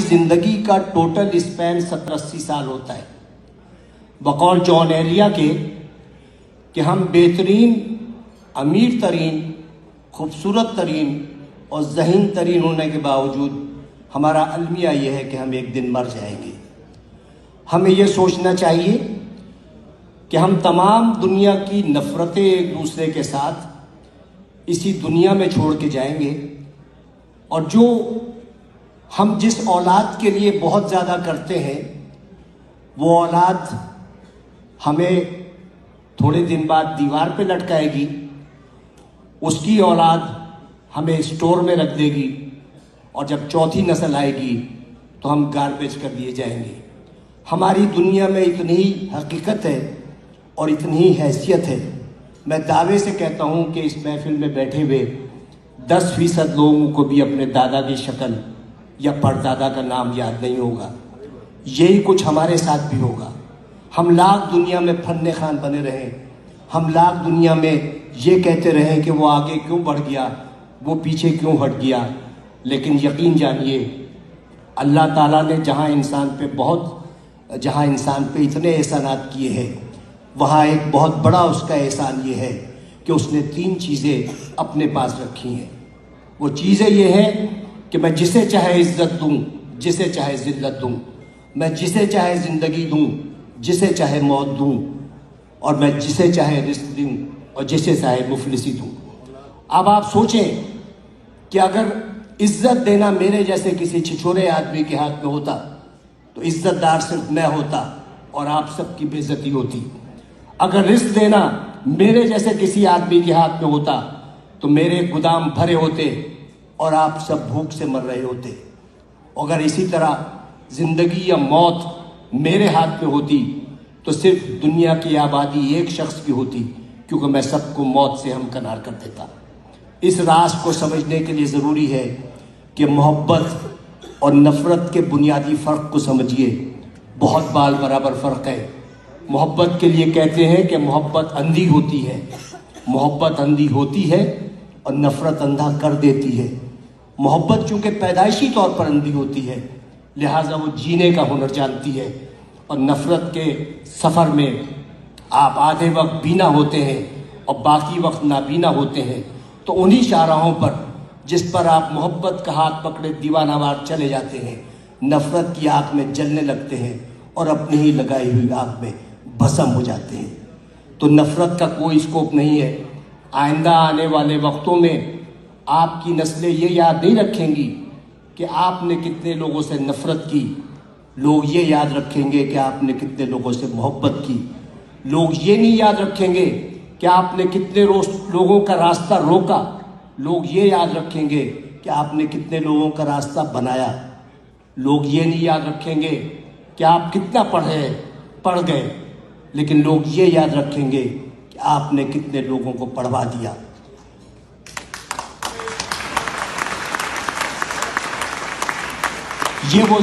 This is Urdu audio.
زندگی کا ٹوٹل اسپین 70-80 سال ہوتا ہے، بقول جان ایلیا کے کہ ہم بہترین، امیر ترین، خوبصورت ترین اور ذہین ترین ہونے کے باوجود ہمارا المیہ یہ ہے کہ ہم ایک دن مر جائیں گے۔ ہمیں یہ سوچنا چاہیے کہ ہم تمام دنیا کی نفرتیں ایک دوسرے کے ساتھ اسی دنیا میں چھوڑ کے جائیں گے، اور جو ہم جس اولاد کے لیے بہت زیادہ کرتے ہیں وہ اولاد ہمیں تھوڑے دن بعد دیوار پہ لٹکائے گی، اس کی اولاد ہمیں اسٹور میں رکھ دے گی، اور جب چوتھی نسل آئے گی تو ہم گاربیج کر دیے جائیں گے۔ ہماری دنیا میں اتنی حقیقت ہے اور اتنی حیثیت ہے، میں دعوے سے کہتا ہوں کہ اس محفل میں بیٹھے ہوئے 10% لوگوں کو بھی اپنے دادا کی شکل یا پردادا کا نام یاد نہیں ہوگا۔ یہی کچھ ہمارے ساتھ بھی ہوگا۔ ہم لاکھ دنیا میں فن خوان بنے رہیں، ہم لاکھ دنیا میں یہ کہتے رہیں کہ وہ آگے کیوں بڑھ گیا، وہ پیچھے کیوں ہٹ گیا، لیکن یقین جانیے اللہ تعالیٰ نے جہاں انسان پہ اتنے احسانات کیے ہیں، وہاں ایک بہت بڑا اس کا احسان یہ ہے کہ اس نے 3 چیزیں اپنے پاس رکھی ہیں۔ وہ چیزیں یہ ہیں کہ میں جسے چاہے عزت دوں، جسے چاہے ذلت دوں، میں جسے چاہے زندگی دوں، جسے چاہے موت دوں، اور میں جسے چاہے رزق دوں اور جسے چاہے مفلسی دوں۔ اب آپ سوچیں کہ اگر عزت دینا میرے جیسے کسی چھچورے آدمی کے ہاتھ میں ہوتا تو عزت دار صرف میں ہوتا اور آپ سب کی بے عزتی ہوتی۔ اگر رزق دینا میرے جیسے کسی آدمی کے ہاتھ میں ہوتا تو میرے گودام بھرے ہوتے اور آپ سب بھوک سے مر رہے ہوتے۔ اگر اسی طرح زندگی یا موت میرے ہاتھ میں ہوتی تو صرف دنیا کی آبادی ایک شخص کی ہوتی، کیونکہ میں سب کو موت سے ہمکنار کر دیتا۔ اس راز کو سمجھنے کے لیے ضروری ہے کہ محبت اور نفرت کے بنیادی فرق کو سمجھیے۔ بہت بال برابر فرق ہے۔ محبت کے لیے کہتے ہیں کہ محبت اندھی ہوتی ہے، محبت اندھی ہوتی ہے اور نفرت اندھا کر دیتی ہے۔ محبت چونکہ پیدائشی طور پر اندھی ہوتی ہے، لہٰذا وہ جینے کا ہنر جانتی ہے، اور نفرت کے سفر میں آپ آدھے وقت بینا ہوتے ہیں اور باقی وقت نابینا ہوتے ہیں، تو انہی شاہراہوں پر جس پر آپ محبت کا ہاتھ پکڑے دیوانہ وار چلے جاتے ہیں، نفرت کی آگ میں جلنے لگتے ہیں اور اپنی ہی لگائی ہوئی آگ میں بھسم ہو جاتے ہیں۔ تو نفرت کا کوئی اسکوپ نہیں ہے۔ آئندہ آنے والے وقتوں میں آپ کی نسلیں یہ یاد نہیں رکھیں گی کہ آپ نے کتنے لوگوں سے نفرت کی، لوگ یہ یاد رکھیں گے کہ آپ نے کتنے لوگوں سے محبت کی۔ لوگ یہ نہیں یاد رکھیں گے کہ آپ نے کتنے لوگوں کا راستہ روکا، لوگ یہ یاد رکھیں گے کہ آپ نے کتنے لوگوں کا راستہ بنایا۔ لوگ یہ نہیں یاد رکھیں گے کہ آپ کتنا پڑھ گئے، لیکن لوگ یہ یاد رکھیں گے کہ آپ نے کتنے لوگوں کو پڑھوا دیا۔ یہ وہ